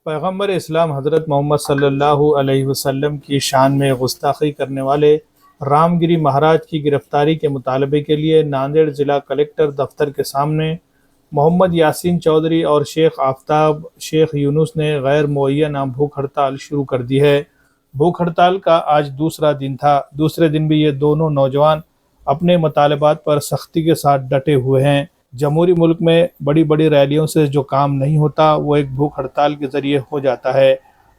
पैगम्बर इस्लाम हज़रत मोहम्मद सल्लल्लाहु अलैहि वसल्लम की शान में गुस्ताखी करने वाले रामगिरी महाराज की गिरफ्तारी के मुतालबे के लिए नांदेड़ जिला कलेक्टर दफ्तर के सामने मोहम्मद यासीन चौधरी और शेख आफ्ताब शेख यूनुस ने गैर मुअय्यना भूख हड़ताल शुरू कर दी है। भूख हड़ताल का आज दूसरा दिन था। दूसरे दिन भी ये दोनों नौजवान अपने मुतालबात पर सख्ती के साथ डटे हुए हैं। जमहूरी मुल्क में बड़ी बड़ी रैलियों से जो काम नहीं होता वो एक भूख हड़ताल के ज़रिए हो जाता है।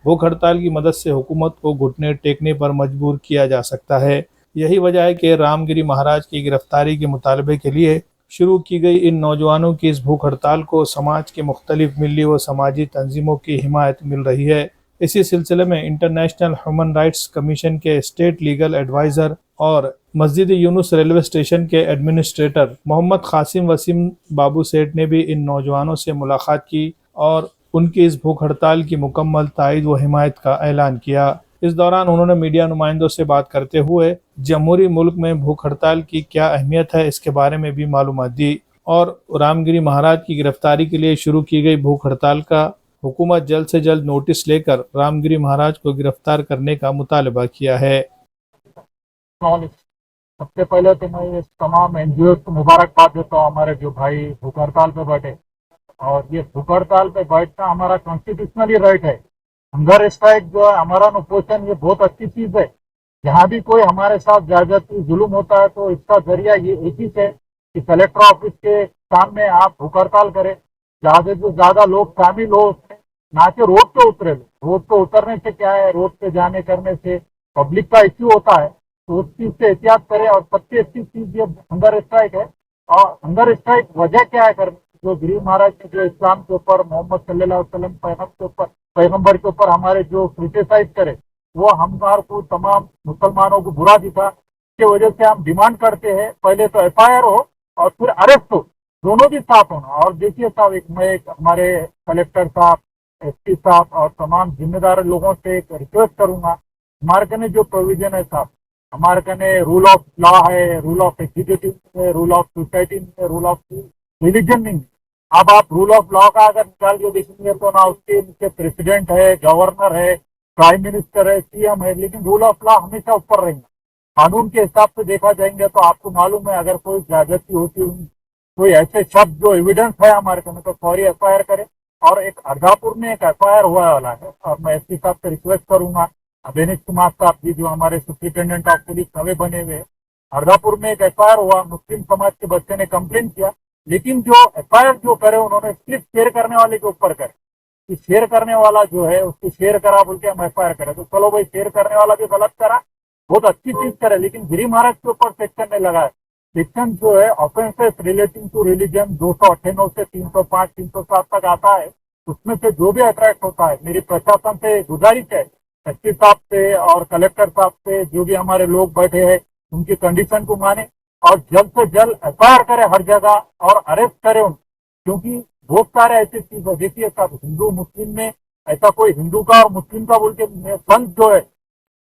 भूख हड़ताल की मदद से हुकूमत को घुटने टेकने पर मजबूर किया जा सकता है। यही वजह है कि रामगिरी महाराज की गिरफ्तारी के मुतालबे के लिए शुरू की गई इन नौजवानों की इस भूख हड़ताल को समाज के मुख्तलिफ मिली व समाजी तंजीमों की हिमायत मिल रही है। इसी सिलसिले में इंटरनेशनल ह्यूमन राइट्स कमीशन के स्टेट लीगल एडवाइज़र और मस्जिद यूनुस रेलवे स्टेशन के एडमिनिस्ट्रेटर मोहम्मद कासिम वसीम बाबू सेठ ने भी इन नौजवानों से मुलाकात की और उनकी इस भूख हड़ताल की मुकम्मल तायद व हिमायत का ऐलान किया। इस दौरान उन्होंने मीडिया नुमाइंदों से बात करते हुए जमहूरी मुल्क में भूख हड़ताल की क्या अहमियत है इसके बारे में भी मालूमात दी और रामगिरी महाराज की गिरफ्तारी के लिए शुरू की गई भूख हड़ताल का हुकूमत जल्द से जल्द नोटिस लेकर रामगिरी महाराज को गिरफ्तार करने का मुतालबा किया है। सबसे पहले तो मैं इस तमाम एनजीओ को मुबारकबाद देता हूँ, हमारे जो भाई भूख हड़ताल पे बैठे। और ये भूख हड़ताल पे बैठना हमारा कॉन्स्टिट्यूशनली राइट है। हंगर स्ट्राइक जो है, हमारा नुपोषण, ये बहुत अच्छी चीज है। जहाँ भी कोई हमारे साथ ज्यादती जुल्म होता है तो इसका जरिया ये एक ही है कि कलेक्टर ऑफिस के सामने आप भूख हड़ताल करें, ज्यादा से ज्यादा लोग शामिल हो, ना कि रोड पे उतरे। रोड पे उतरने से क्या है, रोड पे जाने करने से पब्लिक का इश्यू होता है, तो उस चीज से एहतियात करें। और सबसे अच्छी चीज ये हंगर स्ट्राइक है। और हंगर स्ट्राइक वजह क्या है करने, जो गिरी महाराज ने जो इस्लाम के ऊपर, मोहम्मद सल्लल्लाहु अलैहि वसल्लम पैगम्बर के ऊपर हमारे जो क्रिटिसाइज करे, वो हमारे को तमाम मुसलमानों को बुरा दिखा। इसके वजह से हम डिमांड करते हैं पहले तो FIR हो और फिर अरेस्ट हो, दोनों भी साथ होना। और देखिए साहब, मैं हमारे कलेक्टर साहब, SP साहब और तमाम जिम्मेदार लोगों से एक रिक्वेस्ट करूंगा, हमारे कने जो प्रोविजन है साहब, हमारे कने रूल ऑफ लॉ है, रूल ऑफ एग्जीक्यूटिव है, रूल ऑफ सोसाइटी में, रूल ऑफ रिलीजन नहीं। अब आप रूल ऑफ लॉ का अगर निकाल के देखेंगे तो ना उसके नीचे प्रेसिडेंट है, गवर्नर है, प्राइम मिनिस्टर है, CM है, लेकिन रूल ऑफ लॉ हमेशा ऊपर रहेंगे। कानून के हिसाब से देखा जाएंगे तो आपको मालूम है, अगर कोई ज्यादती होती, कोई ऐसे शब्द जो एविडेंस है हमारे कने, तो फौरी FIR करे। और एक अर्धापुर में एक FIR हुआ वाला है, और मैं SP साहब से रिक्वेस्ट करूंगा, बेनिश कुमार साहब जी जो हमारे सुप्रिंटेंडेंट ऑफ पुलिस नवे बने हुए, अर्धापुर में एक FIR हुआ, मुस्लिम समाज के बच्चे ने कंप्लेन किया, लेकिन जो FIR जो करे उन्होंने सिर्फ शेयर करने वाले के ऊपर करे कि शेयर करने वाला जो है उसको शेयर करा बोल के हम FIR करे। तो चलो भाई, शेयर करने वाला भी गलत करा, बहुत अच्छी चीज करे, लेकिन गिरी महाराज के ऊपर सेक्शन ने लगाया। सेक्शन जो है ऑफेंसेस रिलेटिंग टू रिलीजन 298 से 305 307 तक आता है। उसमें से जो भी अट्रैक्ट होता है, मेरी प्रशासन से गुजारिश है, SP साहब से और कलेक्टर साहब से, जो भी हमारे लोग बैठे हैं उनकी कंडीशन को माने और जल्द से जल्द FIR करे हर जगह और अरेस्ट करे उनको। क्योंकि बहुत सारे ऐसे चीज है, देखिए साहब, हिंदू मुस्लिम में ऐसा कोई हिंदू का और मुस्लिम का बोल के संत जो है,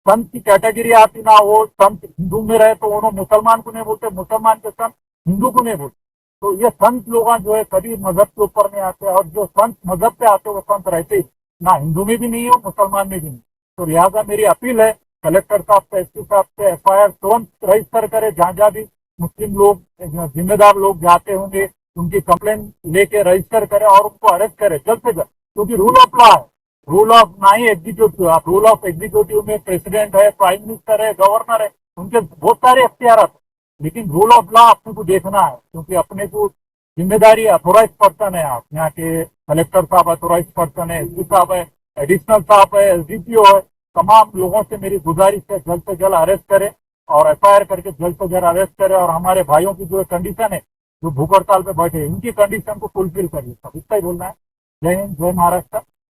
संत की कैटेगरी आती ना, वो संत हिंदू में रहे तो उन्होंने मुसलमान को नहीं बोलते, मुसलमान के संत हिंदू को नहीं बोलते। तो ये संत लोग जो है कभी मजहब के ऊपर नहीं आते, और जो संत मजहब पे आते वो संत रहते ना हिंदू में भी नहीं हो, मुसलमान में भी नहीं। तो लिहाजा मेरी अपील है कलेक्टर साहब से, SP साहब से, FIR तुरंत रजिस्टर करे। जहाँ जहाँ भी मुस्लिम लोग, जिम्मेदार लोग जाते होंगे, उनकी कंप्लेन लेके रजिस्टर करे और उनको अरेस्ट करे जल्द से जल्द। क्योंकि रूल ऑफ लॉ है, रूल ऑफ ना ही एग्जीक्यूटिव। आप रूल ऑफ एग्जीक्यूटिव में प्रेसिडेंट है, प्राइम मिनिस्टर है, गवर्नर है, उनके बहुत सारे अख्तियार है, लेकिन रूल ऑफ लॉ अपने को देखना है, क्योंकि अपने को जिम्मेदारी अथोराइज पर्सन है। आप यहाँ के कलेक्टर साहब अथोराइज पर्सन है, SP साहब है, एडिशनल साहब है, SDPO है। तमाम लोगों से मेरी गुजारिश है जल्द से जल्द अरेस्ट करे और FIR करके जल्द से जल्द अरेस्ट करे। और हमारे भाइयों की जो कंडीशन है, जो भूख हड़ताल पे बैठे, इनकी कंडीशन को फुलफिल करिए। सब इतना ही बोलना है। जय हिंद, जय महाराष्ट्र।